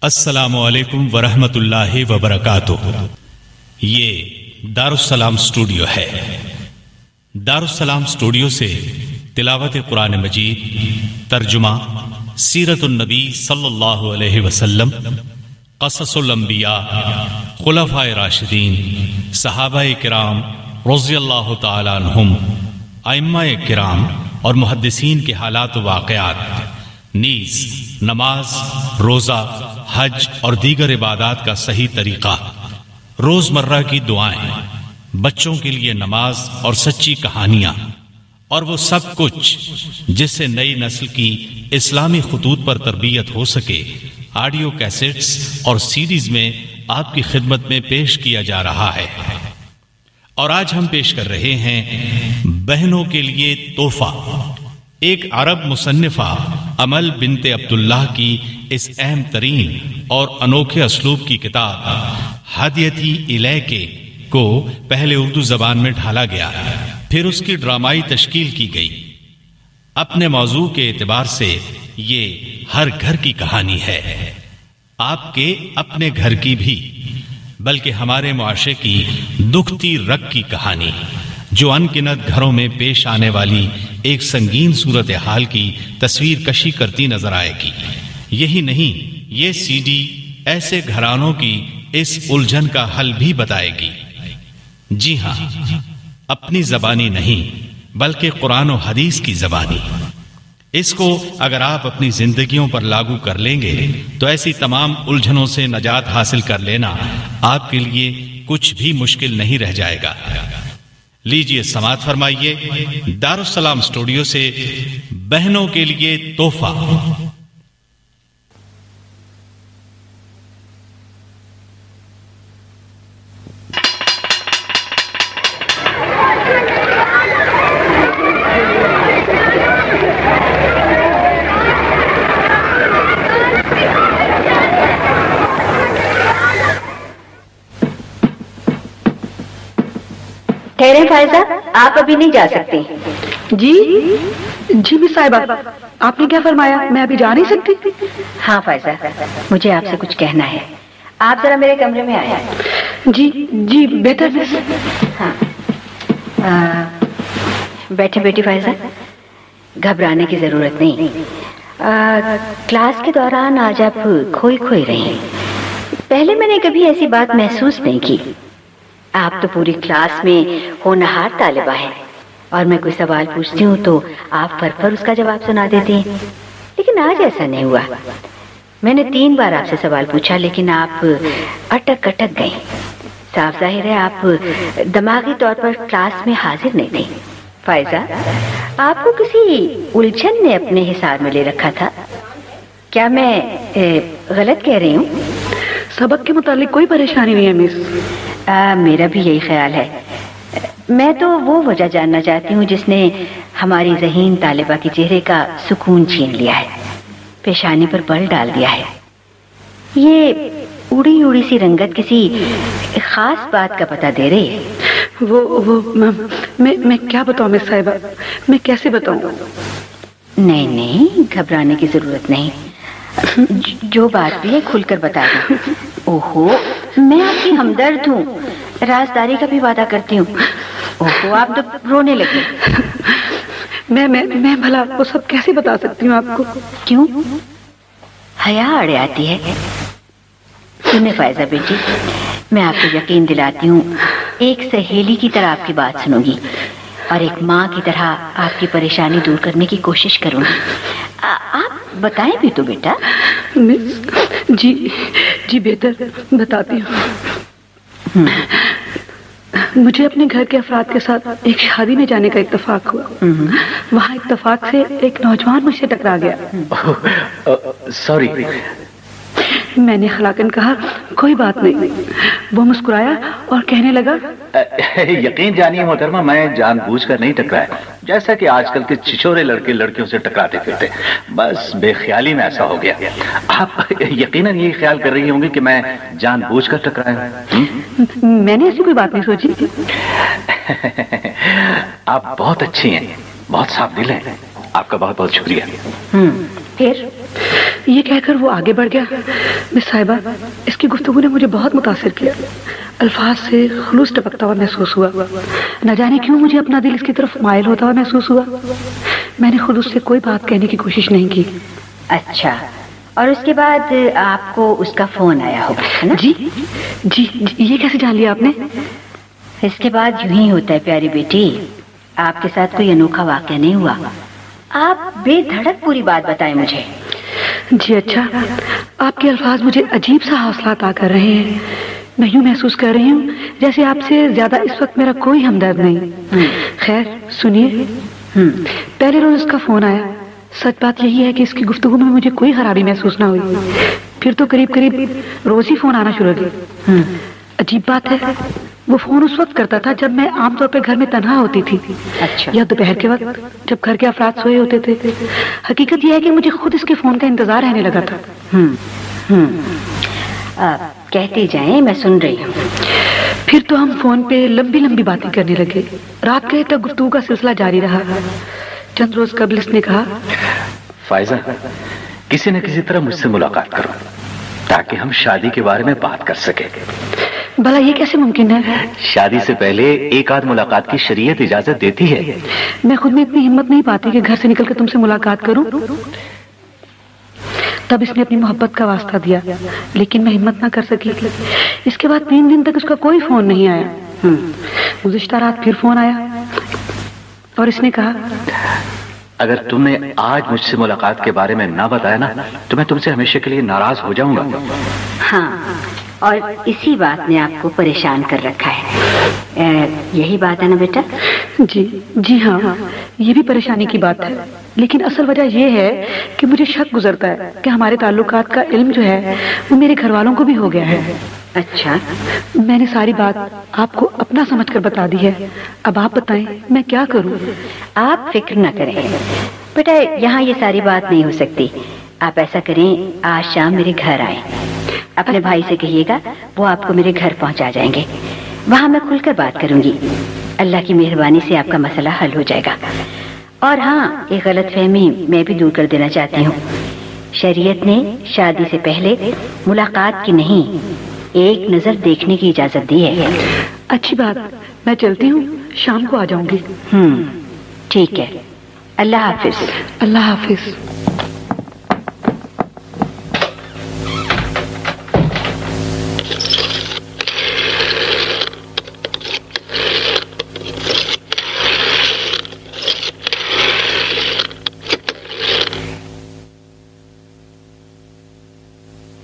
السلام علیکم ورحمۃ اللہ وبرکاتہ۔ یہ دارالسلام اسٹوڈیو ہے۔ دارالسلام اسٹوڈیو سے تلاوت قرآن مجید، ترجمہ، سیرت النبی صلی اللہ علیہ وسلم، قصص الانبیاء، خلفائے راشدین، صحابہ کرام رضی اللہ تعالی عنہم، ائمہ کرام اور محدثین کے حالات و واقعات، نیز نماز، روزہ، حج اور دیگر عبادات کا صحیح طریقہ، روزمرہ کی دعائیں، بچوں کے لیے نماز اور سچی کہانیاں، اور وہ سب کچھ جس سے نئی نسل کی اسلامی خطوط پر تربیت ہو سکے، آڈیو کیسٹس اور سیڈیز میں آپ کی خدمت میں پیش کیا جا رہا ہے۔ اور آج ہم پیش کر رہے ہیں بہنوں کے لیے تحفہ، ایک عرب مصنفہ امل بنت عبداللہ کی اس اہم ترین اور انوکھے اسلوب کی کتاب ہدیتی الیک کو پہلے اردو زبان میں ڈھالا گیا، پھر اس کی ڈرامائی تشکیل کی گئی۔ اپنے موضوع کے اعتبار سے یہ ہر گھر کی کہانی ہے، آپ کے اپنے گھر کی بھی، بلکہ ہمارے معاشرے کی دکھتی رگ کی کہانی، جو ان گنت گھروں میں پیش آنے والی ایک سنگین صورتحال کی تصویر کشی کرتی نظر آئے گی۔ یہی نہیں، یہ سی ڈی ایسے گھرانوں کی اس الجھن کا حل بھی بتائے گی۔ جی ہاں، اپنی زبانی نہیں بلکہ قرآن و حدیث کی زبانی۔ اس کو اگر آپ اپنی زندگیوں پر لاگو کر لیں گے تو ایسی تمام الجھنوں سے نجات حاصل کر لینا آپ کے لیے کچھ بھی مشکل نہیں رہ جائے گا۔ لیجئے سماعت فرمائیے دارالسلام اسٹوڈیو سے بہنوں کے لیے تحفہ۔ ٹھہریں فائزہ، آپ ابھی نہیں جا سکتے۔ جی مس صاحبہ، آپ نے کیا فرمایا؟ میں ابھی جا نہیں سکتی؟ ہاں فائزہ، مجھے آپ سے کچھ کہنا ہے، آپ ذرا میرے کمرے میں آئیں۔ جی بہتر مس۔ ہاں بیٹھے بیٹھی فائزہ، گھبرانے کی ضرورت نہیں۔ کلاس کے دوران آج آپ کھوئی رہی، پہلے میں نے کبھی ایسی بات محسوس نہیں کی۔ آپ تو پوری کلاس میں ہونہار طالبہ ہیں، اور میں کوئی سوال پوچھتی ہوں تو آپ فر اس کا جواب سنا دیتی ہیں، لیکن آج ایسا نہیں ہوا۔ میں نے 3 بار آپ سے سوال پوچھا لیکن آپ اٹک گئیں۔ صاف ظاہر ہے آپ دماغی طور پر کلاس میں حاضر نہیں تھی۔ فائزہ، آپ کو کسی الجھن نے اپنے حصار میں لے رکھا تھا، کیا میں غلط کہہ رہی ہوں؟ سبق کے متعلق کوئی پریشانی نہیں ہے مس۔ میرا بھی یہی خیال ہے۔ میں تو وہ وجہ جاننا چاہتی ہوں جس نے ہماری ذہین طالبہ کے چہرے کا سکون چھین لیا ہے، پیشانی پر بل ڈال دیا ہے۔ یہ اڑی سی رنگت کسی خاص بات کا پتہ دے رہی ہے۔ وہ میں کیا بتاؤں مس صاحبہ، میں کیسے بتاؤں؟ نہیں، گھبرانے کی ضرورت نہیں، جو بات بھی ہے کھل کر بتا دیں۔ اوہو، میں آپ کی ہمدرد ہوں، رازداری کا بھی وعدہ کرتی ہوں۔ اوہو، آپ تو رونے لگے۔ میں بھلا وہ سب کیسے بتا سکتی ہوں آپ کو؟ کیوں؟ حیا اڑے آتی ہے؟ سنیں فائزہ بیٹی، میں آپ کو یقین دلاتی ہوں، ایک سہیلی کی طرح آپ کی بات سنوں گی اور ایک ماں کی طرح آپ کی پریشانی دور کرنے کی کوشش کروں گی۔ آپ بتائیں بھی تو بیٹا۔ جی بہتر، بتاتی ہوں۔ مجھے اپنے گھر کے افراد کے ساتھ ایک شادی میں جانے کا اتفاق ہوا۔ وہاں اتفاق سے ایک نوجوان مجھ سے ٹکرا گیا۔ سوری۔ میں نے خلاقن کہا کوئی بات نہیں۔ وہ مسکرایا اور کہنے لگا، یقین جانیے محترمہ، میں جان بوجھ کر نہیں ٹکرایا، جیسا کہ آج کل کے چھچورے لڑکے لڑکیوں سے ٹکراتے پھرتے، بس بے خیالی میں ایسا ہو گیا۔ آپ یقیناً یہی خیال کر رہی ہوں گی کہ میں جان بوجھ کر ٹکرایا۔ میں نے ایسی کوئی بات نہیں سوچی۔ آپ بہت اچھی ہیں، بہت صاف دل ہیں، آپ کا بہت بہت شکریہ۔ پھر یہ کہہ کر وہ آگے بڑھ گیا۔ مس صاحبہ، اس کی گفتگو نے مجھے بہت متاثر کیا۔ الفاظ سے خلوص ٹپکتا ہوا محسوس ہوا۔ نہ جانے کیوں مجھے اپنا دل اس کی طرف مائل ہوتا ہوا محسوس ہوا۔ میں نے خود اس سے کوئی بات کہنے کی کوشش نہیں کی۔ اچھا، اور اس کے بعد آپ کو اس کا فون آیا ہوگا، ہے نا؟ جی جی، یہ کیسے جان لیا آپ نے؟ اس کے بعد یوں ہی ہوتا ہے پیاری بیٹی، آپ کے ساتھ کوئی انوکھا واقعہ نہیں ہوا۔ آپ بے دھڑک پوری بات بتائیں مجھے۔ جی اچھا، آپ کے الفاظ مجھے عجیب سا حوصلہ عطا کر رہے ہیں۔ میں یوں محسوس کر رہی ہوں جیسے آپ سے زیادہ اس وقت میرا کوئی ہمدرد نہیں۔ خیر سنیے، پہلے روز اس کا فون آیا۔ سچ بات یہی ہے کہ اس کی گفتگو میں مجھے کوئی خرابی محسوس نہ ہوئی۔ پھر تو قریب روز ہی فون آنا شروع ہو گیا۔ عجیب بات ہے، وہ فون اس وقت کرتا تھا جب میں عام طور پہ گھر میں تنہا ہوتی تھی، یا دوپہر کے وقت جب گھر کے افراد سوئے ہوتے تھے۔ حقیقت یہ ہے کہ مجھے خود اس کے فون کا انتظار رہنے لگا تھا۔ کہتی جائیں، میں سن رہی ہوں۔ پھر تو ہم فون پہ لمبی لمبی باتیں کرنے لگے۔ رات گئے تک گفتگو کا سلسلہ جاری رہا۔ چند روز قبل اس نے کہا، فائزہ، کسی نہ کسی طرح مجھ سے ملاقات کرو تاکہ ہم شادی کے بارے میں بات کر سکیں۔ بھلا یہ کیسے ممکن ہے؟ شادی سے پہلے ایک آدھ ملاقات کی شریعت اجازت دیتی ہے۔ میں خود میں اتنی ہمت نہیں پاتی کہ گھر سے نکل کر تم سے ملاقات کروں۔ تب اس نے اپنی محبت کا واسطہ دیا، لیکن میں ہمت نہ کر سکی۔ اس کے بعد 3 دن تک اس کا کوئی فون نہیں آیا۔ گزشتہ رات پھر فون آیا اور اس نے کہا، اگر تم نے آج مجھ سے ملاقات کے بارے میں نہ بتایا نا تو میں تم سے ہمیشہ کے لیے ناراض ہو جاؤں گا۔ ہاں، اور اسی بات نے آپ کو پریشان کر رکھا ہے، یہی بات ہے نا بیٹا؟ جی ہاں، یہ بھی پریشانی کی بات ہے، لیکن اصل وجہ یہ ہے کہ مجھے شک گزرتا ہے کہ ہمارے تعلقات کا علم جو ہے وہ میرے گھر والوں کو بھی ہو گیا ہے۔ اچھا، میں نے ساری بات آپ کو اپنا سمجھ کر بتا دی ہے۔ اب آپ بتائیں میں کیا کروں؟ آپ فکر نہ کریں بیٹا، یہاں یہ ساری بات نہیں ہو سکتی۔ آپ ایسا کریں، آج شام میرے گھر آئیں، اپنے بھائی سے کہیے گا وہ آپ کو میرے گھر پہنچا جائیں گے۔ وہاں میں کھل کر بات کروں گی، اللہ کی مہربانی سے آپ کا مسئلہ حل ہو جائے گا۔ اور ہاں، ایک غلط فہمی میں بھی دور کر دینا چاہتی ہوں۔ شریعت نے شادی سے پہلے ملاقات کی نہیں، ایک نظر دیکھنے کی اجازت دی ہے۔ اچھی بات، میں چلتی ہوں، شام کو آ جاؤں گی۔ ٹھیک ہے، اللہ حافظ۔ اللہ حافظ۔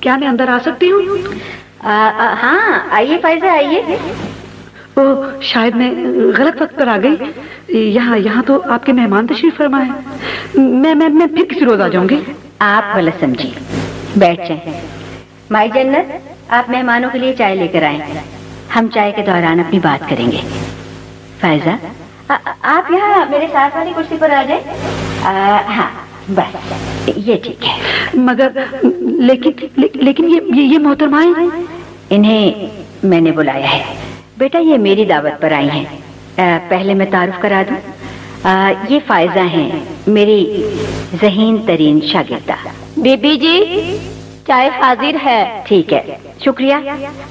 کیا میں اندر آ سکتی ہوں؟ ہاں آئیے فائزہ، آئیے۔ شاید میں غلط وقت پر آ گئی۔ یہاں تو آپ کے مہمان تشریف فرما ہے۔ میں پھر کسی روز آ جاؤں گی۔ آپ غلط سمجھیے، بیٹھ جائیں۔ مائی جنت، آپ مہمانوں کے لیے چائے لے کر آئیں، ہم چائے کے دوران اپنی بات کریں گے۔ فائزہ، آپ یہاں میرے ساتھ والی کرسی پر آ جائیں۔ ہاں بس یہ ٹھیک ہے۔ مگر لیکن یہ محترمائیں، انہیں میں نے بلایا ہے بیٹا، یہ میری دعوت پر آئی ہیں۔ پہلے میں تعارف کرا دوں، یہ فائزہ ہیں، میری ذہین ترین شاگردہ۔ بی بی جی، چائے حاضر ہے۔ ٹھیک ہے، شکریہ،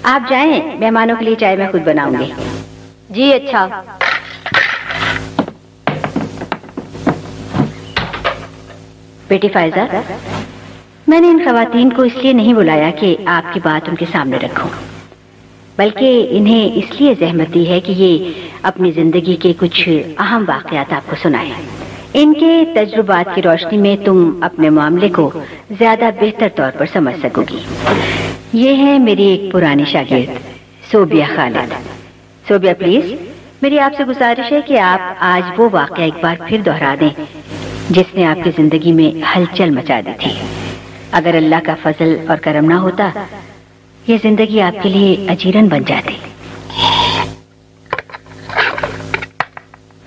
آپ جائیں، مہمانوں کے لیے چائے میں خود بناؤں گی۔ جی اچھا۔ بیٹی فائزہ، میں نے ان خواتین کو اس لیے نہیں بلایا کہ آپ کی بات ان کے سامنے رکھوں، بلکہ انہیں اس لیے زحمت دی ہے کہ یہ اپنی زندگی کے کچھ اہم واقعات آپ کو سنائیں۔ ان کے تجربات کی روشنی میں تم اپنے معاملے کو زیادہ بہتر طور پر سمجھ سکو گی۔ یہ ہے میری ایک پرانی شاگرد صوبیہ خالد۔ صوبیہ پلیز، میری آپ سے گزارش ہے کہ آپ آج وہ واقعہ ایک بار پھر دہرا دیں جس نے آپ کی زندگی میں ہلچل مچا دی تھی۔ اگر اللہ کا فضل اور کرم نہ ہوتا، یہ زندگی آپ کے لیے اجیرن بن جاتی۔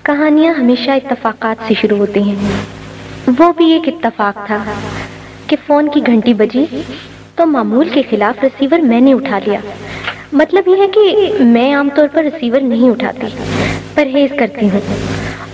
کہانیاں ہمیشہ اتفاقات سے شروع ہوتی ہیں۔ وہ بھی ایک اتفاق تھا کہ فون کی گھنٹی بجی تو معمول کے خلاف ریسیور میں نے اٹھا لیا۔ مطلب یہ ہے کہ میں عام طور پر ریسیور نہیں اٹھاتی، پرہیز کرتی ہوں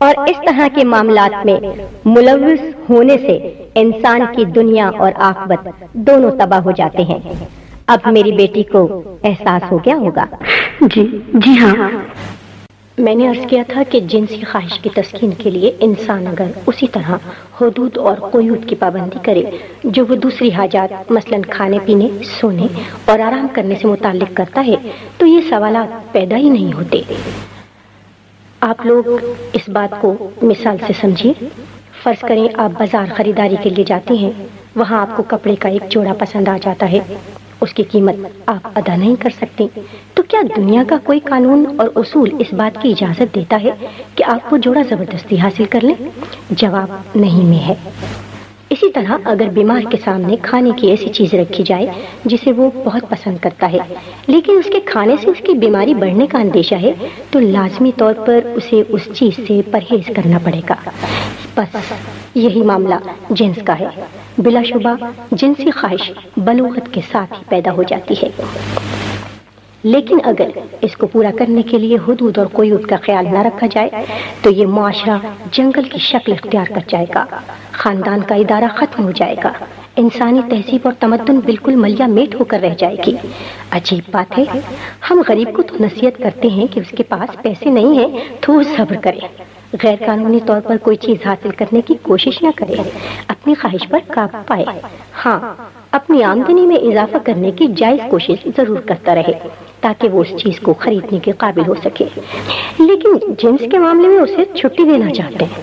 اور اس طرح کے معاملات میں ملوث ہونے سے انسان کی دنیا اور آخرت دونوں تباہ ہو جاتے ہیں۔ اب میری بیٹی کو احساس ہو گیا ہوگا۔ جی ہاں، میں نے عرض کیا تھا کہ جنسی خواہش کی تسکین کے لیے انسان اگر اسی طرح حدود اور قیود کی پابندی کرے جو وہ دوسری حاجات مثلاً کھانے پینے، سونے اور آرام کرنے سے متعلق کرتا ہے تو یہ سوالات پیدا ہی نہیں ہوتے۔ آپ لوگ اس بات کو مثال سے سمجھیے۔ فرض کریں آپ بازار خریداری کے لیے جاتے ہیں، وہاں آپ کو کپڑے کا ایک جوڑا پسند آ جاتا ہے، اس کی قیمت آپ ادا نہیں کر سکتے، تو کیا دنیا کا کوئی قانون اور اصول اس بات کی اجازت دیتا ہے کہ آپ وہ جوڑا زبردستی حاصل کر لیں؟ جواب نہیں میں ہے۔ اسی طرح اگر بیمار کے سامنے کھانے کی ایسی چیز رکھی جائے جسے وہ بہت پسند کرتا ہے لیکن اس کے کھانے سے اس کی بیماری بڑھنے کا اندیشہ ہے تو لازمی طور پر اسے اس چیز سے پرہیز کرنا پڑے گا۔ بس یہی معاملہ جنس کا ہے۔ بلا شبہ جنسی خواہش بلوغت کے ساتھ ہی پیدا ہو جاتی ہے، لیکن اگر اس کو پورا کرنے کے لیے حدود اور قیود کا خیال نہ رکھا جائے تو یہ معاشرہ جنگل کی شکل اختیار کر جائے گا، خاندان کا ادارہ ختم ہو جائے گا، انسانی تہذیب اور تمدن بالکل ملیا میٹ ہو کر رہ جائے گی۔ عجیب بات ہے، ہم غریب کو تو نصیحت کرتے ہیں کہ اس کے پاس پیسے نہیں ہیں تو وہ صبر کرے، غیر قانونی طور پر کوئی چیز حاصل کرنے کی کوشش نہ کرے، اپنی خواہش پر قابو پائے، ہاں اپنی آمدنی میں اضافہ کرنے کی جائز کوشش ضرور کرتا رہے تاکہ وہ اس چیز کو خریدنے کے قابل ہو سکے۔ لیکن جنس کے معاملے میں اسے چھٹی دینا چاہتے ہیں۔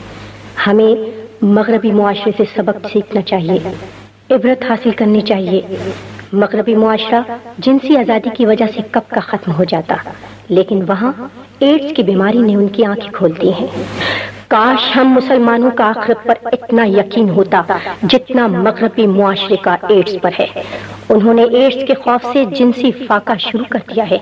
ہمیں مغربی معاشرے سے سبق سیکھنا چاہیے، عبرت حاصل کرنی چاہیے۔ مغربی معاشرہ جنسی آزادی کی وجہ سے کب کا ختم ہو جاتا، لیکن وہاں ایڈز کی بیماری نے ان کی آنکھیں کھول دی ہیں۔ کاش ہم مسلمانوں کا آخرت پر اتنا یقین ہوتا جتنا مغربی معاشرے کا ایڈز پر ہے۔ انہوں نے ایڈز کے خوف سے جنسی فاقہ شروع کر دیا ہے،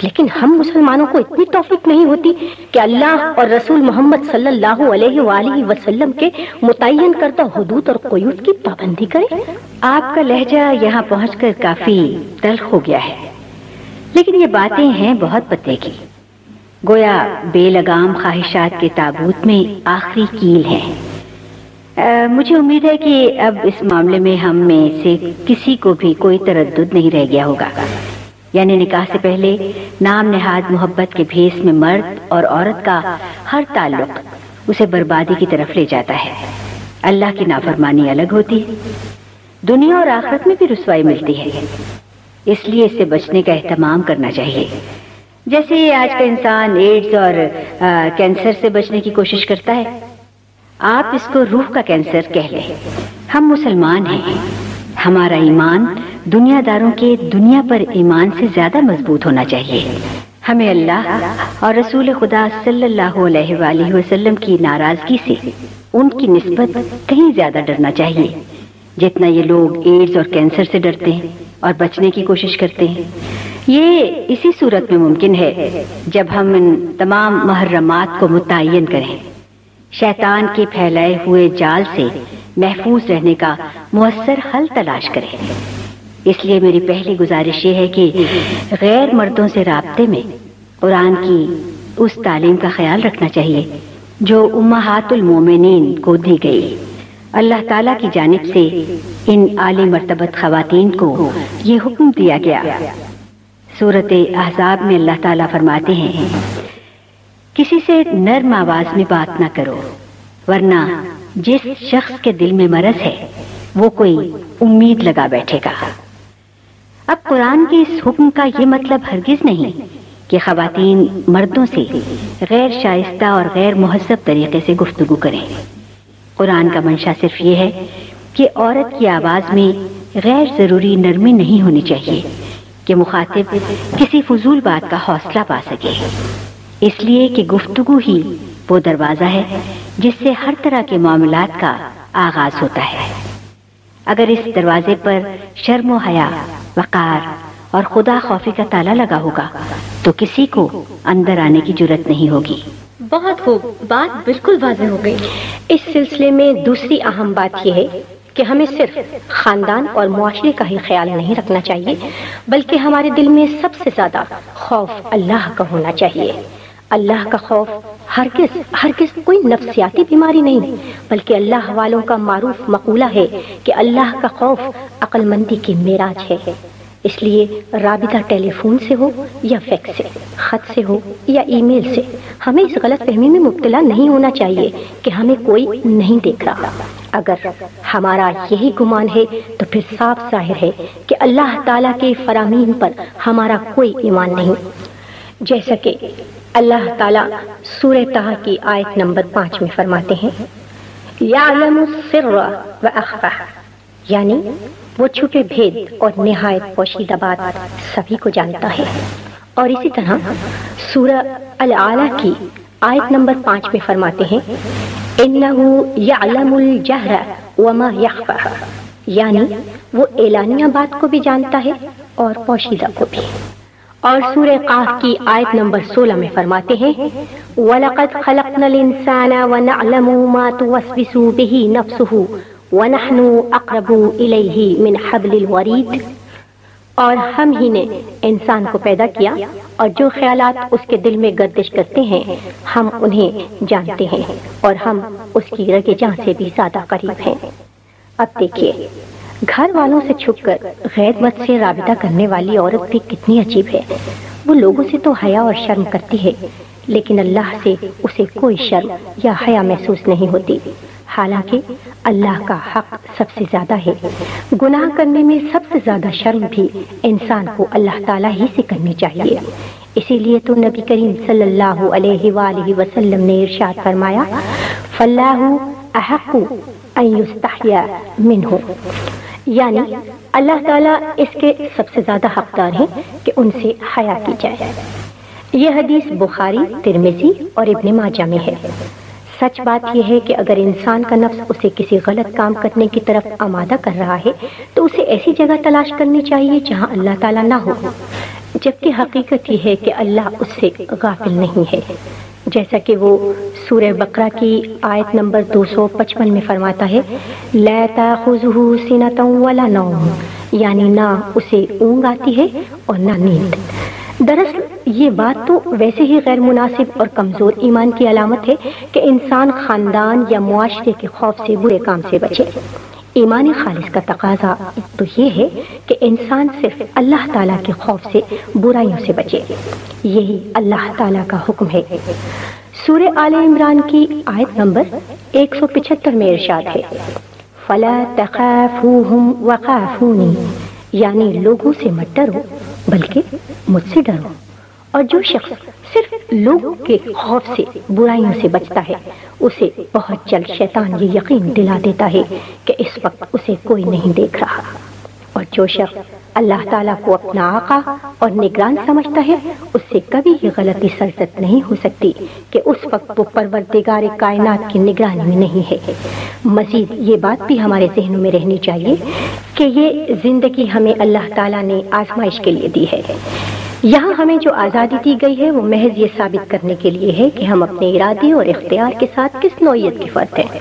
لیکن ہم مسلمانوں کو اتنی توفیق نہیں ہوتی کہ اللہ اور رسول محمد صلی اللہ علیہ وآلہ وسلم کے متعین کردہ حدود اور قیود کی پابندی کریں۔ آپ کا لہجہ یہاں پہنچ کر کافی تلخ ہو گیا ہے، لیکن یہ باتیں ہیں بہت پتے کی، گویا بے لگام خواہشات کے تابوت میں آخری کیل ہے۔ مجھے امید ہے کہ اب اس معاملے میں ہم میں سے کسی کو بھی کوئی تردد نہیں رہ گیا ہوگا، یعنی نکاح سے پہلے نام نہاد محبت کے بھیس میں مرد اور عورت کا ہر تعلق اسے بربادی کی طرف لے جاتا ہے۔ اللہ کی نافرمانی الگ ہوتی ہے، دنیا اور آخرت میں بھی رسوائی ملتی ہے، اس لیے اس سے بچنے کا اہتمام کرنا چاہیے۔ جیسے آج کا انسان ایڈز اور کینسر سے بچنے کی کوشش کرتا ہے، آپ اس کو روح کا کینسر کہہ لیں۔ ہم مسلمان ہیں، ہمارا ایمان دنیا داروں کے دنیا پر ایمان سے زیادہ مضبوط ہونا چاہیے۔ ہمیں اللہ اور رسول خدا صلی اللہ علیہ وآلہ وسلم کی ناراضگی سے ان کی نسبت کہیں زیادہ ڈرنا چاہیے جتنا یہ لوگ ایڈز اور کینسر سے ڈرتے ہیں اور بچنے کی کوشش کرتے ہیں۔ یہ اسی صورت میں ممکن ہے جب ہم ان تمام محرمات کو متعین کریں، شیطان کے پھیلائے ہوئے جال سے محفوظ رہنے کا مؤثر حل تلاش کریں۔ اس لیے میری پہلی گزارش یہ ہے کہ غیر مردوں سے رابطے میں قرآن کی اس تعلیم کا خیال رکھنا چاہیے جو امہات المومنین کو دی گئی۔ اللہ تعالیٰ کی جانب سے ان عالی مرتبت خواتین کو یہ حکم دیا گیا۔ سورۃ احزاب میں اللہ تعالیٰ فرماتے ہیں، کسی سے نرم آواز میں بات نہ کرو ورنہ جس شخص کے دل میں مرض ہے وہ کوئی امید لگا بیٹھے گا۔ اب قرآن کے اس حکم کا یہ مطلب ہرگز نہیں کہ خواتین مردوں سے غیر شائستہ اور غیر مہذب طریقے سے گفتگو کریں۔ قرآن کا منشا صرف یہ ہے کہ عورت کی آواز میں غیر ضروری نرمی نہیں ہونی چاہیے کہ مخاطب کسی فضول بات کا حوصلہ پا سکے، اس لیے کہ گفتگو ہی وہ دروازہ ہے جس سے ہر طرح کے معاملات کا آغاز ہوتا ہے۔ اگر اس دروازے پر شرم و حیا، وقار اور خدا خوفی کا تالا لگا ہوگا تو کسی کو اندر آنے کی جرت نہیں ہوگی۔ بہت خوب، بات بالکل واضح ہو گئی۔ اس سلسلے میں دوسری اہم بات یہ ہے کہ ہمیں صرف خاندان اور معاشرے کا ہی خیال نہیں رکھنا چاہیے بلکہ ہمارے دل میں سب سے زیادہ خوف اللہ کا ہونا چاہیے۔ اللہ کا خوف ہرگز کوئی نفسیاتی بیماری نہیں، بلکہ اللہ والوں کا معروف مقولہ ہے کہ اللہ کا خوف عقل مندی کی معراج ہے۔ اس لیے رابطہ ٹیلی فون سے ہو یا فیکس سے، خط سے ہو یا ای میل سے، ہمیں اس غلط فہمی میں مبتلا نہیں ہونا چاہیے کہ ہمیں کوئی نہیں دیکھ رہا۔ اگر ہمارا یہی گمان ہے تو پھر صاف ظاہر ہے کہ اللہ تعالیٰ کے فرامین پر ہمارا کوئی ایمان نہیں۔ جیسا کہ اللہ تعالیٰ سورہ طہ کی آیت نمبر 5 میں فرماتے ہیں، یعلم السر واخفی، یعنی وہ چھپے بھید اور نہایت پوشیدہ بات سبھی کو جانتا ہے۔ اور اسی طرح سورہ الاعلیٰ کی آیت نمبر 5 میں فرماتے ہیں، انہ یعلم الجہر وما یخفی، یعنی وہ اعلانیہ بات کو بھی جانتا ہے اور پوشیدہ کو بھی۔ اور سورہ قاف کی آیت نمبر 16 میں فرماتے ہیں، وَلَقَدْ خَلَقْنَا الْإِنسَانَ وَنَعْلَمُ مَا تُوَسْوِسُ بِهِ نَفْسُهُ وَنَحْنُ أَقْرَبُ إِلَيْهِ مِنْ حَبْلِ الْوَرِيدِ، اور ہم ہی نے انسان کو پیدا کیا اور جو خیالات اس کے دل میں گردش کرتے ہیں ہم انہیں جانتے ہیں اور ہم اس کی رگ جاں سے بھی زیادہ قریب ہیں۔ اب دیکھیے، گھر والوں سے چھپ کر غیر مرد سے رابطہ کرنے والی عورت بھی کتنی عجیب ہے۔ وہ لوگوں سے تو حیا اور شرم کرتی ہے، لیکن اللہ سے اسے کوئی شرم یا حیا محسوس نہیں ہوتی، حالانکہ اللہ کا حق سب سے زیادہ ہے۔ گناہ کرنے میں سب سے زیادہ شرم بھی انسان کو اللہ تعالیٰ ہی سے کرنی چاہیے۔ اسی لیے تو نبی کریم صلی اللہ علیہ وآلہ وسلم نے ارشاد فرمایا، فَاللَّهُ أَحَقُّ أَن يُسْتَحْيَا مِنْهُ، یعنی اللہ تعالیٰ اس کے سب سے زیادہ حقدار ہیں کہ ان سے حیا کی جائے۔ یہ حدیث بخاری، ترمذی اور ابن ماجہ میں ہے۔ سچ بات یہ ہے کہ اگر انسان کا نفس اسے کسی غلط کام کرنے کی طرف آمادہ کر رہا ہے تو اسے ایسی جگہ تلاش کرنی چاہیے جہاں اللہ تعالیٰ نہ ہو، جبکہ حقیقت یہ ہے کہ اللہ اس سے غافل نہیں ہے، جیسا کہ وہ سورہ بقرہ کی آیت نمبر 255 میں فرماتا ہے، لا تاخذہ سنۃ ولا نوم، یعنی نہ اسے اونگ آتی ہے اور نہ نیند۔ دراصل یہ بات تو ویسے ہی غیر مناسب اور کمزور ایمان کی علامت ہے کہ انسان خاندان یا معاشرے کے خوف سے برے کام سے بچے۔ ایمان خالص کا تقاضا تو یہ ہے کہ انسان صرف اللہ تعالیٰ کے خوف سے برائیوں سے بچے، یہی اللہ تعالیٰ کا حکم ہے۔ سورہ آل عمران کی آیت نمبر 175 میں ارشاد ہے، فَلَا تَخَافُوهُمْ وَخَافُونِي، یعنی لوگوں سے مت ڈرو بلکہ مجھ سے ڈرو۔ اور جو شخص صرف لوگوں کے خوف سے برائیوں سے بچتا ہے اسے بہت جلد شیطان یہ یقین دلا دیتا ہے کہ اس وقت اسے کوئی نہیں دیکھ رہا، اور جو شخص اللہ تعالیٰ کو اپنا آقا اور نگران سمجھتا ہے اس سے کبھی یہ غلطی سرزد نہیں ہو سکتی کہ اس وقت وہ پروردگار کائنات کی نگرانی میں نہیں ہے۔ مزید یہ بات بھی ہمارے ذہنوں میں رہنی چاہیے کہ یہ زندگی ہمیں اللہ تعالیٰ نے آزمائش کے لیے دی ہے۔ یہاں ہمیں جو آزادی دی گئی ہے وہ محض یہ ثابت کرنے کے لیے ہے کہ ہم اپنے ارادے اور اختیار کے ساتھ کس نوعیت کے فرد ہیں۔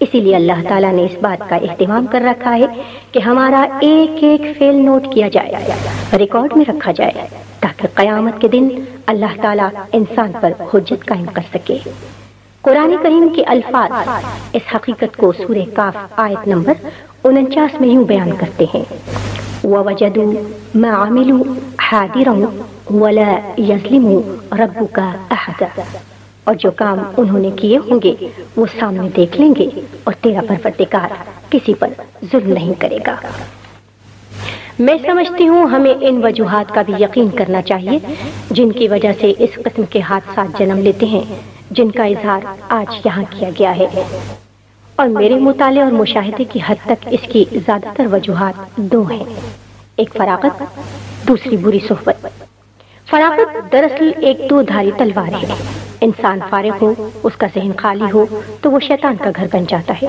اسی لیے اللہ تعالیٰ نے اس بات کا اہتمام کر رکھا ہے کہ ہمارا ایک ایک فعل نوٹ کیا جائے، ریکارڈ میں رکھا جائے، تاکہ قیامت کے دن اللہ تعالیٰ انسان پر حجت قائم کر سکے۔ قرآن کریم کے الفاظ اس حقیقت کو سورہ کاف آیت نمبر 49 میں یوں بیان کرتے ہیں، وَوَجَدُوا مَا عَمِلُوا حَاضِرًا وَلَا يَظْلِمُ رَبُّكَ أَحَدًا، اور جو کام انہوں نے کیے ہوں گے وہ سامنے دیکھ لیں گے اور تیرا پروردگار کسی پر ظلم نہیں کرے گا۔ میں سمجھتی ہوں ہمیں ان وجوہات کا بھی یقین کرنا چاہیے جن کی وجہ سے اس قسم کے حادثات جنم لیتے ہیں جن کا اظہار آج یہاں کیا گیا ہے، اور میرے مطالعے اور مشاہدے کی حد تک اس کی زیادہ تر وجوہات دو ہیں، ایک فراغت، دوسری بری صحبت۔ فراغت دراصل ایک دو دھاری تلوار ہے، انسان فارغ ہو، اس کا ذہن خالی ہو تو وہ شیطان کا گھر بن جاتا ہے،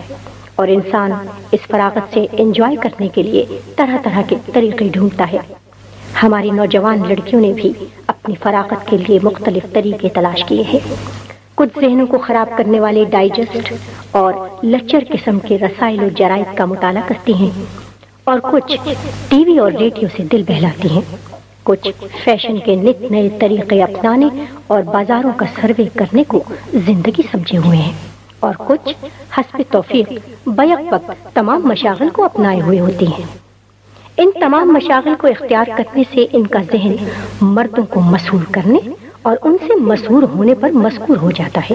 اور انسان اس فراغت سے انجوائے کرنے کے لیے طرح طرح کے طریقے ڈھونڈتا ہے۔ ہماری نوجوان لڑکیوں نے بھی اپنی فراغت کے لیے مختلف طریقے تلاش کیے ہیں، کچھ ذہنوں کو خراب کرنے والے ڈائجسٹ اور لچر قسم کے رسائل و جرائد کا مطالعہ کرتی ہیں، اور کچھ ٹی وی اور ریڈیو سے دل بہلاتی ہیں۔ کچھ فیشن کے نت نئے طریقے اپنانے اور بازاروں کا سروے کرنے کو زندگی سمجھے ہوئے ہیں، اور کچھ حسب توفیق بیک وقت تمام مشاغل کو اپنائے ہوئے ہوتی ہیں۔ ان تمام مشاغل کو اختیار کرنے سے ان کا ذہن مردوں کو مسحور کرنے اور ان سے مسحور ہونے پر مذکور ہو جاتا ہے۔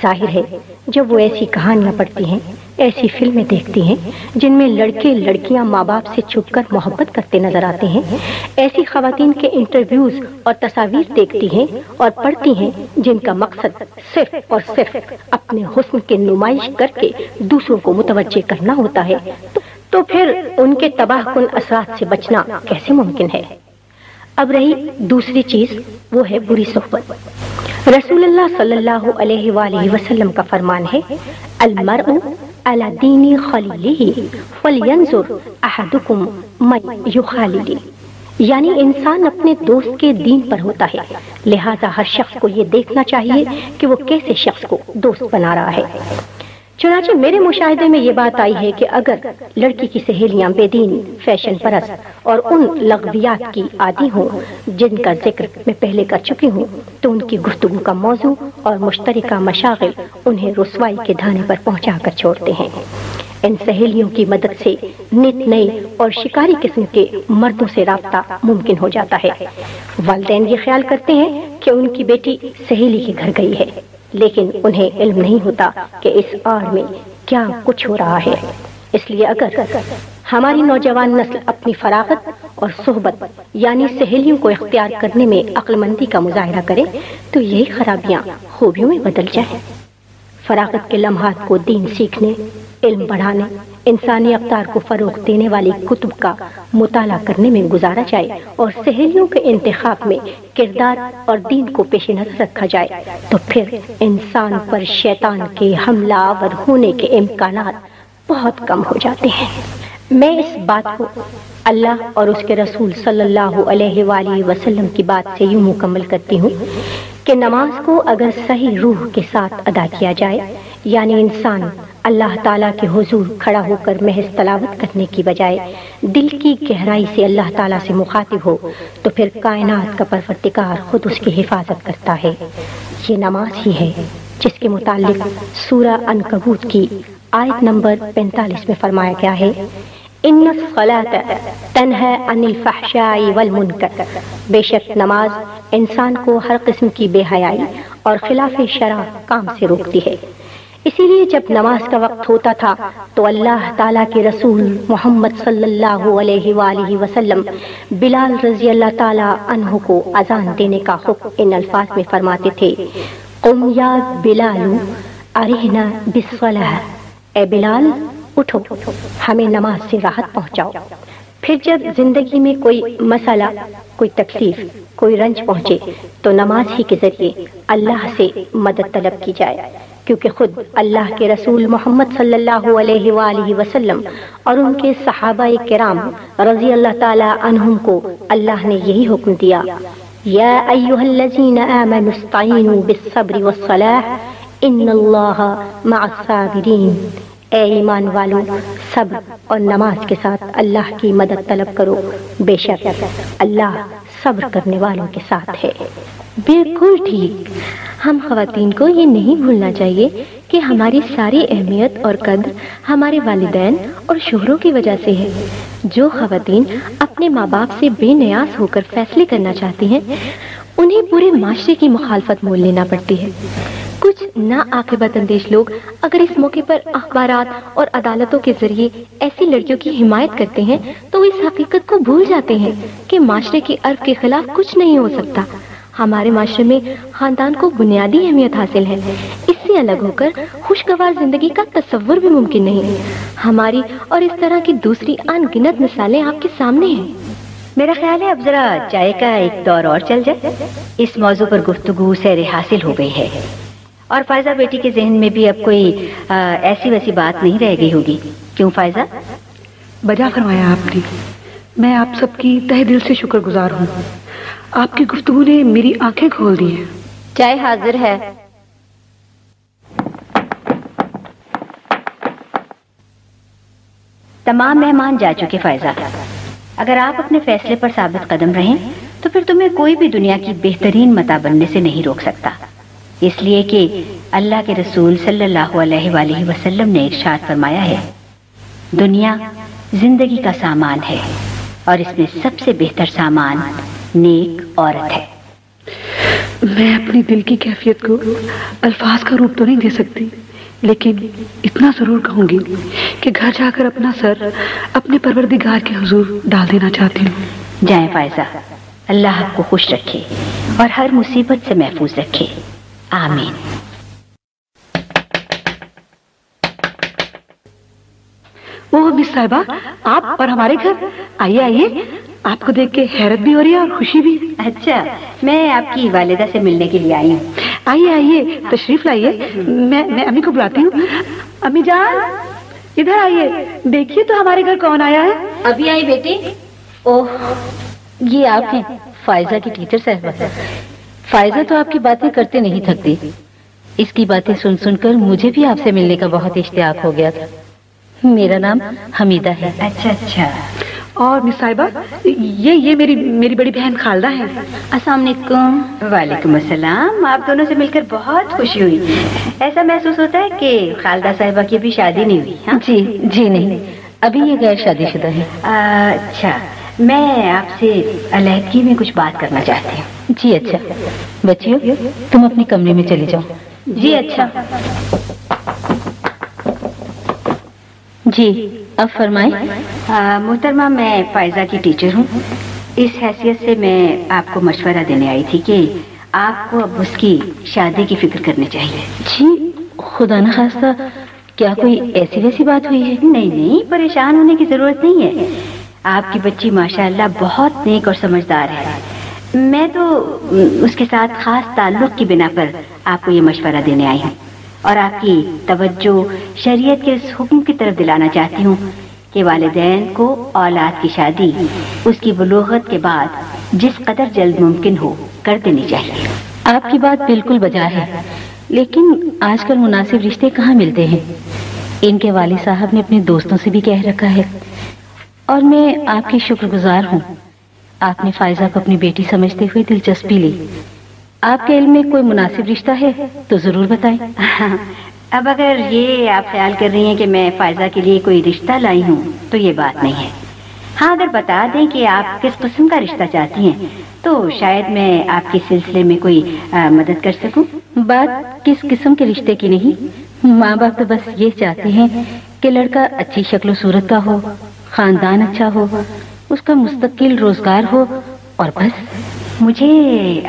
ظاہر ہے جب وہ ایسی کہانیاں پڑھتی ہیں، ایسی فلمیں دیکھتی ہیں جن میں لڑکے لڑکیاں ماں باپ سے چھپ کر محبت کرتے نظر آتے ہیں، ایسی خواتین کے انٹرویوز اور تصاویر دیکھتی ہیں اور پڑھتی ہیں جن کا مقصد صرف اور صرف اپنے حسن کی نمائش کر کے دوسروں کو متوجہ کرنا ہوتا ہے، تو پھر ان کے تباہ کن اثرات سے بچنا کیسے ممکن ہے؟ اب رہی دوسری چیز، وہ ہے بری صحبت۔ رسول اللہ صلی اللہ علیہ وآلہ وسلم کا فرمان ہے، المرء علی دین خلیلہ فلینظر احدکم من یخالل، یعنی انسان اپنے دوست کے دین پر ہوتا ہے، لہذا ہر شخص کو یہ دیکھنا چاہیے کہ وہ کیسے شخص کو دوست بنا رہا ہے۔ چنانچہ میرے مشاہدے میں یہ بات آئی ہے کہ اگر لڑکی کی سہیلیاں بے دین، فیشن پرست اور ان لغویات کی عادی ہوں جن کا ذکر میں پہلے کر چکی ہوں، تو ان کی گفتگو کا موضوع اور مشترکہ مشاغل انہیں رسوائی کے دھانے پر پہنچا کر چھوڑتے ہیں۔ ان سہیلیوں کی مدد سے نت نئے اور شکاری قسم کے مردوں سے رابطہ ممکن ہو جاتا ہے۔ والدین یہ خیال کرتے ہیں کہ ان کی بیٹی سہیلی کے گھر گئی ہے، لیکن انہیں علم نہیں ہوتا کہ اس آڑ میں کیا کچھ ہو رہا ہے۔ اس لیے اگر ہماری نوجوان نسل اپنی فراغت اور صحبت یعنی سہیلیوں کو اختیار کرنے میں عقل مندی کا مظاہرہ کرے تو یہی خرابیاں خوبیوں میں بدل جائیں۔ فراغت کے لمحات کو دین سیکھنے، علم بڑھانے، انسانی اقدار کو فروغ دینے والی کتب کا مطالعہ کرنے میں گزارا جائے اور سہیلیوں کے انتخاب میں کردار اور دین کو پیش نظر رکھا جائے تو پھر انسان پر شیطان کے حملہ آور ہونے کے امکانات بہت کم ہو جاتے ہیں۔ میں اس بات کو اللہ اور اس کے رسول صلی اللہ علیہ وآلہ وسلم کی بات سے یوں مکمل کرتی ہوں کہ نماز کو اگر صحیح روح کے ساتھ ادا کیا جائے، یعنی انسان اللہ تعالیٰ کے حضور کھڑا ہو کر محض تلاوت کرنے کی بجائے دل کی گہرائی سے اللہ تعالیٰ سے مخاطب ہو، تو پھر کائنات کا پروردگار خود اس کی حفاظت کرتا ہے۔ یہ نماز ہی ہے جس کے متعلق سورہ عنکبوت کی آیت نمبر 45 میں فرمایا گیا ہے، ان الصلاۃ تنہی عن الفحشاء والمنکر، بے شک نماز انسان کو ہر قسم کی بے حیائی اور خلاف شرع کام سے روکتی ہے۔ اسی لیے جب نماز کا وقت ہوتا تھا تو اللہ تعالیٰ کے رسول محمد صلی اللہ علیہ وآلہ وسلم بلال رضی اللہ تعالیٰ عنہ کو اذان دینے کا حکم ان الفاظ میں فرماتے تھے، قم یا بلال ارحنا بالصلاۃ، اے بلال اٹھو، ہمیں نماز سے راحت پہنچاؤ۔ پھر جب زندگی میں کوئی مسئلہ، کوئی تکلیف، کوئی رنج پہنچے تو نماز ہی کے ذریعے اللہ سے مدد طلب کی جائے، کیونکہ خود اللہ کے رسول محمد صلی اللہ علیہ وآلہ وسلم اور ان کے صحابہ کرام رضی اللہ تعالی عنہم کو اللہ نے یہی حکم دیا، یا ایھا الذین آمنوا استعینوا بالصبر والصلاۃ ان اللہ مع الصابرین، اے ایمان والو صبر اور نماز کے ساتھ اللہ کی مدد طلب کرو، بے شک اللہ صبر کرنے والوں کے ساتھ ہے۔ بالکل ٹھیک۔ ہم خواتین کو یہ نہیں بھولنا چاہیے کہ ہماری ساری اہمیت اور قدر ہمارے والدین اور شوہروں کی وجہ سے ہے۔ جو خواتین اپنے ماں باپ سے بے نیاز ہو کر فیصلے کرنا چاہتی ہیں، انہیں پورے معاشرے کی مخالفت مول لینا پڑتی ہے۔ کچھ ناعاقبت اندیش لوگ اگر اس موقع پر اخبارات اور عدالتوں کے ذریعے ایسی لڑکیوں کی حمایت کرتے ہیں تو اس حقیقت کو بھول جاتے ہیں کہ معاشرے کے عرف کے خلاف کچھ نہیں ہو سکتا۔ ہمارے معاشرے میں خاندان کو بنیادی اہمیت حاصل ہے، اس سے الگ ہو کر خوشگوار زندگی کا تصور بھی ممکن نہیں۔ ہماری اور اس طرح کی دوسری ان گنت مثالیں آپ کے سامنے ہیں۔ میرا خیال ہے اب ذرا چائے کا ایک دور اور چل جائے، اس موضوع پر گفتگو سیر حاصل ہو گئی ہے، اور فائزہ بیٹی کے ذہن میں بھی اب کوئی ایسی ویسی بات نہیں رہ گئی ہوگی، کیوں فائزہ؟ بجا فرمایا آپ نے، میں آپ سب کی تہ دل سے شکر گزار ہوں۔ آپ کی گفتگو نے میری آنکھیں کھول دی ہیں۔ چائے حاضر ہے۔ تمام مہمان جا چکے فائزہ، اگر آپ اپنے فیصلے پر ثابت قدم رہیں تو پھر تمہیں کوئی بھی دنیا کی بہترین متاع بننے سے نہیں روک سکتا، اس لیے کہ اللہ کے رسول صلی اللہ علیہ وآلہ وسلم نے ارشاد فرمایا ہے، دنیا زندگی کا سامان ہے اور اس میں سب سے بہتر سامان نیک عورت ہے۔ میں اپنی دل کی کیفیت کو الفاظ کا روپ تو نہیں دے سکتی، لیکن اتنا ضرور کہوں گی کہ گھر جا کر اپنا سر اپنے پروردگار کے حضور ڈال دینا چاہتی ہوں۔ جائیں فائزہ، اللہ آپ کو خوش رکھے اور ہر مصیبت سے محفوظ رکھے، آمین۔ وہ مس صاحبہ، آپ اور ہمارے گھر آئیے آئیے، آپ کو دیکھ کے حیرت بھی ہو رہی ہے اور خوشی بھی۔ اچھا، میں آپ کی والدہ سے ملنے کے لیے آئی ہوں۔ آئیے آئیے، تشریف لائیے، میں امی کو بلاتی ہوں۔ امی جان ادھر آئیے، دیکھیے تو ہمارے گھر کون آیا ہے۔ ابھی آئی بیٹی؟ اوہ، یہ آپ ہیں فائزہ کی ٹیچر صاحبہ۔ فائزہ تو آپ کی باتیں کرتے نہیں تھکتی، اس کی باتیں سن سن کر مجھے بھی آپ سے ملنے کا بہت اشتیاق ہو گیا تھا۔ میرا نام حمیدہ ہے۔ اچھا اچھا۔ اور مس صاحبہ، یہ میری بڑی بہن خالدہ ہے۔ السلام علیکم۔ وعلیکم السلام، آپ دونوں سے مل کر بہت خوشی ہوئی۔ ایسا محسوس ہوتا ہے کہ خالدہ صاحبہ کی ابھی شادی نہیں ہوئی؟ ہاں جی نہیں، ابھی یہ غیر شادی شدہ ہے۔ اچھا، میں آپ سے علیحدگی میں کچھ بات کرنا چاہتی ہوں۔ جی اچھا، بچیوں تم اپنے کمرے میں چلی جاؤ۔ جی اچھا۔ جی اب فرمائیں۔ محترمہ، میں فائزہ کی ٹیچر ہوں، اس حیثیت سے میں آپ کو مشورہ دینے آئی تھی کہ آپ کو اب اس کی شادی کی فکر کرنی چاہیے۔ جی خدا نخواستہ، کیا کوئی ایسی ویسی بات ہوئی ہے؟ نہیں، پریشان ہونے کی ضرورت نہیں ہے۔ آپ کی بچی ماشاءاللہ بہت نیک اور سمجھدار ہے، میں تو اس کے ساتھ خاص تعلق کی بنا پر آپ کو یہ مشورہ دینے آئی ہوں اور آپ کی توجہ شریعت کے اس حکم کی طرف دلانا چاہتی ہوں کہ والدین کو اولاد کی شادی اس کی بلوغت کے بعد جس قدر جلد ممکن ہو کر دینی چاہیے۔ آپ کی بات بالکل بجا ہے، لیکن آج کل مناسب رشتے کہاں ملتے ہیں؟ ان کے والد صاحب نے اپنے دوستوں سے بھی کہہ رکھا ہے اور میں آپ کی شکر گزار ہوں، آپ نے فائزہ کو اپنی بیٹی سمجھتے ہوئے دلچسپی لی۔ آپ کے علم میں کوئی مناسب رشتہ ہے تو ضرور بتائیں۔ اب اگر یہ آپ خیال کر رہی ہیں کہ میں فائزہ کے لیے کوئی رشتہ لائی ہوں تو یہ بات نہیں ہے۔ ہاں، اگر بتا دیں کہ آپ کس قسم کا رشتہ چاہتی ہیں تو شاید میں آپ کے سلسلے میں کوئی مدد کر سکوں۔ بات کس قسم کے رشتے کی نہیں، ماں باپ تو بس یہ چاہتے ہیں کہ لڑکا اچھی شکل و صورت کا ہو، خاندان اچھا ہو، اس کا مستقل روزگار ہو، اور بس۔ مجھے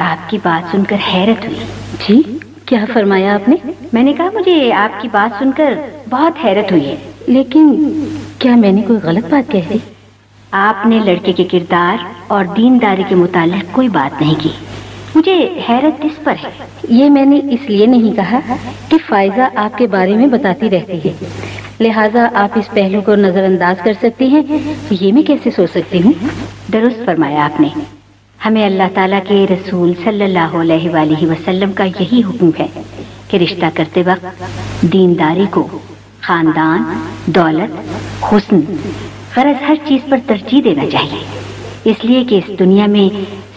آپ کی بات سن کر حیرت ہوئی۔ جی کیا فرمایا آپ نے؟ میں نے کہا مجھے آپ کی بات سن کر بہت حیرت ہوئی ہے۔ لیکن کیا میں نے کوئی غلط بات کہہ دی؟ آپ نے لڑکے کے کردار اور دینداری کے متعلق کوئی بات نہیں کی، مجھے حیرت اس پر ہے۔ یہ میں نے اس لیے نہیں کہا کہ فائزہ آپ کے بارے میں بتاتی رہتی ہے، لہٰذا آپ اس پہلو کو نظر انداز کر سکتی ہیں، یہ میں کیسے سوچ سکتی ہوں؟ درست فرمایا آپ نے، ہمیں اللہ تعالیٰ کے رسول صلی اللہ علیہ وآلہ وسلم کا یہی حکم ہے کہ رشتہ کرتے وقت دینداری کو خاندان، دولت، حسن، غرض ہر چیز پر ترجیح دینا چاہیے، اس لیے کہ اس دنیا میں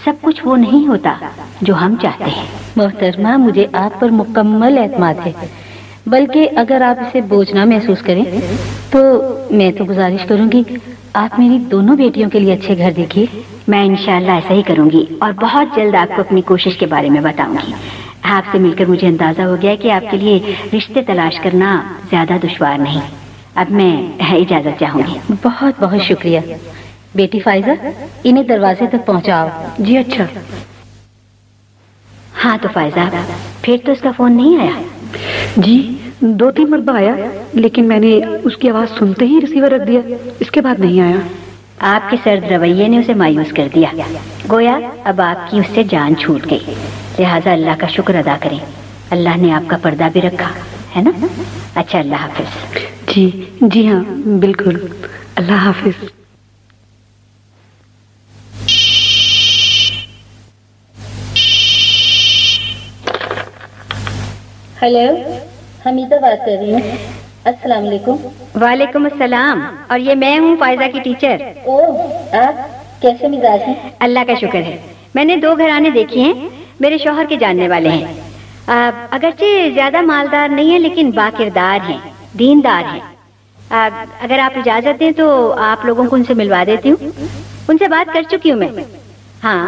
سب کچھ وہ نہیں ہوتا جو ہم چاہتے ہیں۔ محترمہ، مجھے آپ پر مکمل اعتماد ہے، بلکہ اگر آپ اسے بوجھ نہ محسوس کریں تو میں تو گزارش کروں گی آپ میری دونوں بیٹیوں کے لیے اچھے گھر دیکھیے۔ میں انشاءاللہ ایسا ہی کروں گی اور بہت جلد آپ کو اپنی کوشش کے بارے میں بتاؤں گی۔ آپ سے مل کر مجھے اندازہ ہو گیا کہ آپ کے لیے رشتے تلاش کرنا زیادہ دشوار نہیں۔ اب میں اجازت چاہوں گی۔ بہت بہت شکریہ۔ بیٹی فائزہ، انہیں دروازے تک پہنچاؤ۔ جی اچھا۔ ہاں تو فائزہ، پھر تو اس کا فون نہیں آیا؟ جی 2-3 مرتبہ آیا، لیکن میں نے اس کی آواز سنتے ہی ریسیور رکھ دیا، اس کے بعد نہیں آیا۔ آپ کے سرد رویے نے اسے مایوس کر دیا، گویا اب آپ کی اس سے جان چھوٹ گئی، لہٰذا اللہ کا شکر ادا کریں، اللہ نے آپ کا پردہ بھی رکھا ہے نا۔ اچھا، اللہ حافظ۔ جی ہاں بالکل، اللہ حافظ۔ ہیلو، حمیدہ بات کر رہی ہوں۔ السلام علیکم۔ وعلیکم السلام، اور یہ میں ہوں فائزہ کی ٹیچر۔ اوہ، آپ کیسے مزاج ہیں؟ اللہ کا شکر ہے، میں نے 2 گھرانے دیکھے ہیں، میرے شوہر کے جاننے والے ہیں، اگرچہ زیادہ مالدار نہیں ہیں لیکن باکردار ہیں، دیندار ہیں۔ اگر آپ اجازت دیں تو آپ لوگوں کو ان سے ملوا دیتی ہوں، ان سے بات کر چکی ہوں میں۔ ہاں،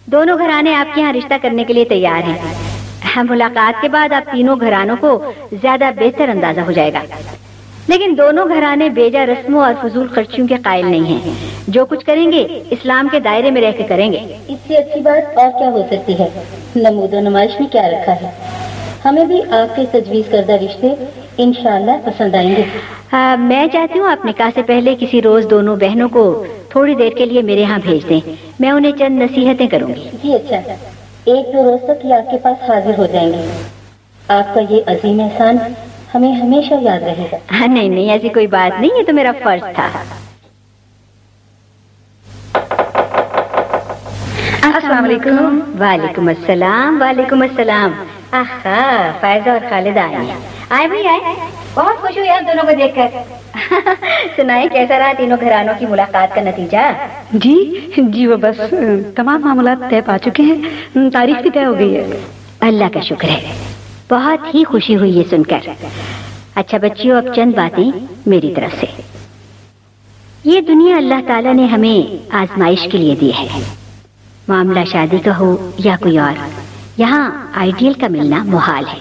دونوں گھرانے آپ کے یہاں رشتہ کرنے کے لیے تیار ہیں۔ ملاقات کے بعد آپ تینوں گھرانوں کو زیادہ بہتر اندازہ ہو جائے گا، لیکن دونوں گھرانے بیجا رسموں اور فضول خرچیوں کے قائل نہیں ہیں۔ جو کچھ کریں گے اسلام کے دائرے میں رہ کے کریں گے۔ اس سے اچھی بات اور کیا ہو سکتی ہے؟ نمود و نمائش میں کیا رکھا ہے؟ ہمیں بھی آپ کے تجویز کردہ رشتے انشاءاللہ پسند آئیں گے۔ میں چاہتی ہوں آپ نکاح سے پہلے کسی روز دونوں بہنوں کو تھوڑی دیر کے لیے میرے ہاں بھیج دیں، میں انہیں چند نصیحتیں کروں گی۔ جی اچھا، 1-2 روز تک یہ آپ کے پاس حاضر ہو جائیں گے۔ آپ کا یہ عظیم احسان ہمیں ہمیشہ یاد رہے گا۔ نہیں، ایسی کوئی بات نہیں، یہ تو میرا فرض تھا۔ السلام علیکم۔ وعلیکم السلام۔ وعلیکم السلام۔ آہا، فائزہ اور خالد آئے بھائی آئے، بہت خوش ہوئی آپ دونوں کو دیکھ کر۔ سنائیں کیسا رہا تینوں گھرانوں کی ملاقات کا نتیجہ؟ جی وہ بس تمام معاملات طے پا چکے ہیں، تاریخ بھی طے ہو گئی ہے۔ اللہ کا شکر ہے، بہت ہی خوشی ہوئی یہ سن کر۔ اچھا بچیوں، اب چند باتیں میری طرف سے۔ یہ دنیا اللہ تعالیٰ نے ہمیں آزمائش کے لیے دی ہے، معاملہ شادی کا ہو یا کوئی اور، یہاں آئیڈیل کا ملنا محال ہے۔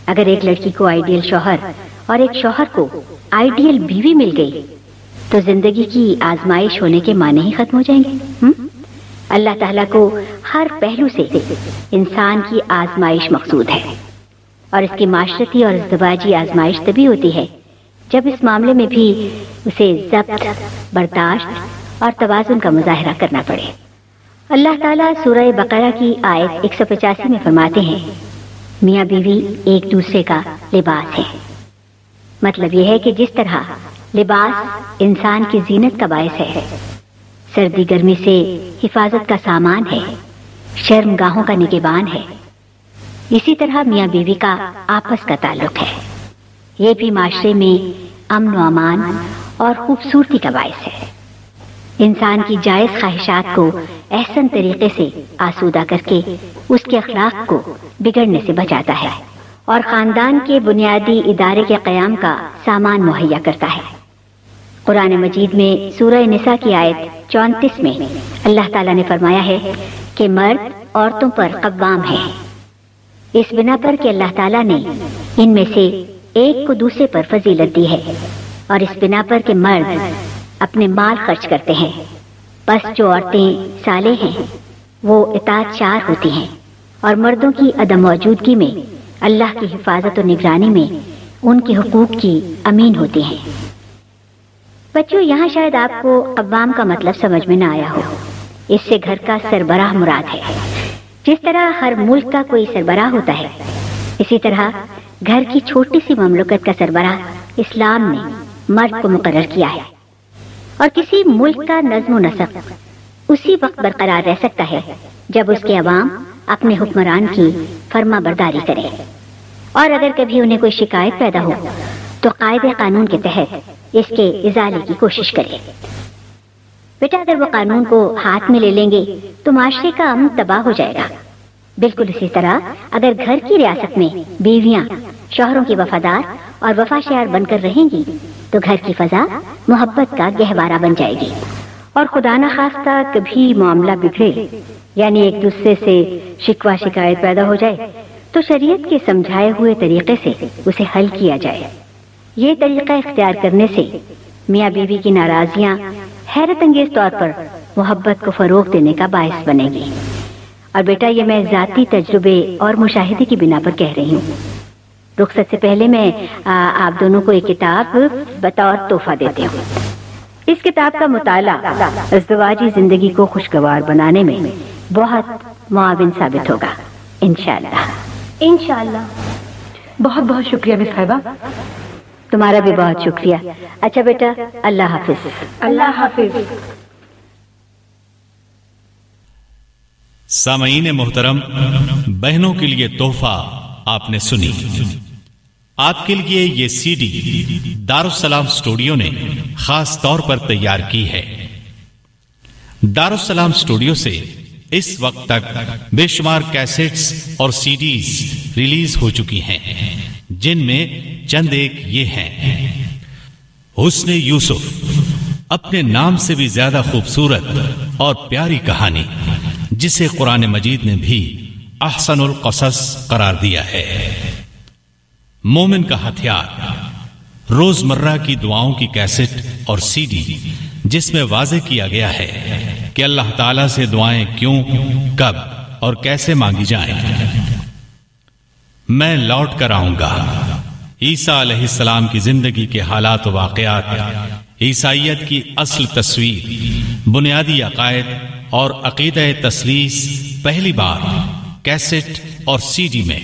اگر ایک لڑکی کو آئیڈیل شوہر اور ایک شوہر کو آئیڈیل بیوی مل گئی تو زندگی کی آزمائش ہونے کے معنی ہی ختم ہو جائیں گے۔ اللہ تعالیٰ کو ہر پہلو سے انسان کی آزمائش مقصود ہے، اور اس کی معاشرتی اور ازدواجی آزمائش تبھی ہوتی ہے جب اس معاملے میں بھی اسے ضبط، برداشت اور توازن کا مظاہرہ کرنا پڑے۔ اللہ تعالیٰ سورہ بقرہ کی آیت 185 میں فرماتے ہیں، میاں بیوی ایک دوسرے کا لباس ہے۔ مطلب یہ ہے کہ جس طرح لباس انسان کی زینت کا باعث ہے، سردی گرمی سے حفاظت کا سامان ہے، شرم گاہوں کا نگہبان ہے، اسی طرح میاں بیوی کا آپس کا تعلق ہے، یہ بھی معاشرے میں امن و امان اور خوبصورتی کا باعث ہے۔ انسان کی جائز خواہشات کو احسن طریقے سے آسودہ کر کے اس کے اخلاق کو بگڑنے سے بچاتا ہے، اور خاندان کے بنیادی ادارے کے قیام کا سامان مہیا کرتا ہے۔ قرآن مجید میں سورہ نساء کی آیت 34 میں اللہ تعالیٰ نے فرمایا ہے کہ مرد عورتوں پر قوام ہے، اس بنا پر کہ اللہ تعالیٰ نے ان میں سے ایک کو دوسرے پر فضیلت دی ہے، اور اس بنا پر کہ مرد اپنے مال خرچ کرتے ہیں، بس جو عورتیں صالح ہیں وہ اطاعت شار ہوتی ہیں، اور مردوں کی عدم موجودگی میں اللہ کی حفاظت و نگرانی میں ان کے حقوق کی امین ہوتی ہیں۔ بچوں، یہاں شاید آپ کو قوام کا مطلب سمجھ میں نہ آیا ہو، اس سے گھر کا سربراہ مراد ہے۔ جس طرح ہر ملک کا کوئی سربراہ ہوتا ہے، اسی طرح گھر کی چھوٹی سی مملکت کا سربراہ اسلام نے مرد کو مقرر کیا ہے، اور کسی ملک کا نظم و نسق اسی وقت برقرار رہ سکتا ہے جب اس کے عوام اپنے حکمران کی فرما برداری کرے، اور اگر کبھی انہیں کوئی شکایت پیدا ہو تو قاعدے قانون کے تحت اس کے ازالے کی کوشش کرے۔ بیٹا، اگر وہ قانون کو ہاتھ میں لے لیں گے تو معاشرے کا امن تباہ ہو جائے گا۔ بالکل اسی طرح اگر گھر کی ریاست میں بیویاں شوہروں کی وفادار اور وفا شیار بن کر رہیں گی تو گھر کی فضا محبت کا گہوارہ بن جائے گی، اور خدا نخواستہ کبھی معاملہ بگڑے، یعنی ایک دوسرے سے شکوہ شکایت پیدا ہو جائے تو شریعت کے سمجھائے ہوئے طریقے سے اسے حل کیا جائے۔ یہ طریقہ اختیار کرنے سے میاں بیوی کی ناراضیاں حیرت انگیز طور پر محبت کو فروغ دینے کا باعث بنے گی۔ اور بیٹا، یہ میں ذاتی تجربے اور مشاہدے کی بنا پر کہہ رہی ہوں۔ رخصت سے پہلے میں آپ دونوں کو ایک کتاب بطور تحفہ دیتی ہوں۔ اس کتاب کا مطالعہ ازدواجی زندگی کو خوشگوار بنانے میں بہت معاون ثابت ہوگا، انشاءاللہ۔ انشاءاللہ۔ بہت بہت شکریہ مس صاحبہ۔ تمہارا بھی بہت شکریہ۔ اچھا بیٹا، اللہ حافظ۔ اللہ حافظ۔ سامعین محترم، بہنوں کے لیے تحفہ آپ نے سنی۔ آپ کے لیے یہ سی ڈی دارالسلام اسٹوڈیو نے خاص طور پر تیار کی ہے۔ دارالسلام اسٹوڈیو سے اس وقت تک بے شمار کیسٹس اور سیڈیز ریلیز ہو چکی ہیں، جن میں چند ایک یہ ہیں: حسن یوسف، اپنے نام سے بھی زیادہ خوبصورت اور پیاری کہانی، جسے قرآن مجید نے بھی احسن القصص قرار دیا ہے۔ مومن کا ہتھیار، روزمرہ کی دعاؤں کی کیسٹ اور سی ڈی، جس میں واضح کیا گیا ہے کہ اللہ تعالیٰ سے دعائیں کیوں، کب اور کیسے مانگی جائیں۔ میں لوٹ کر آؤں گا، عیسیٰ علیہ السلام کی زندگی کے حالات و واقعات، عیسائیت کی اصل تصویر، بنیادی عقائد اور عقیدہ تثلیث پہلی بار کیسٹ اور سی ڈی میں۔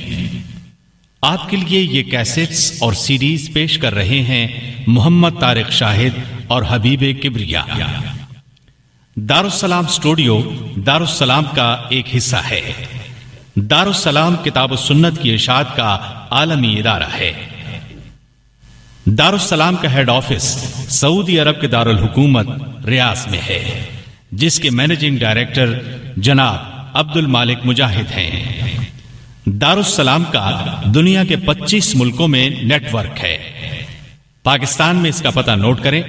آپ کے لیے یہ کیسٹس اور سی ڈیز پیش کر رہے ہیں محمد طارق شاہد اور حبیب کبریا۔ دارالسلام اسٹوڈیو دارالسلام کا ایک حصہ ہے۔ دارالسلام کتاب و سنت کی اشاعت کا عالمی ادارہ ہے۔ دارالسلام کا ہیڈ آفس سعودی عرب کے دارالحکومت ریاض میں ہے، جس کے مینیجنگ ڈائریکٹر جناب عبد المالک مجاہد ہیں۔ دارالسلام کا دنیا کے 25 ملکوں میں نیٹ ورک ہے۔ پاکستان میں اس کا پتہ نوٹ کریں: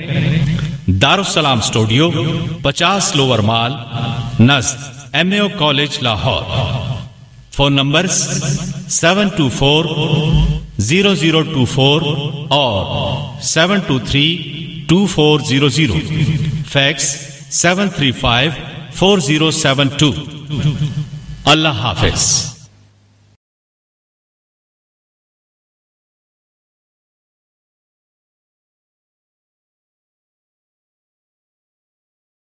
دارالسلام اسٹوڈیو 50 لوور مال نزد ایم اے او کالج لاہور۔ فون نمبرز 724-0024 اور 723-2400، فیکس 735-4072۔ اللہ حافظ۔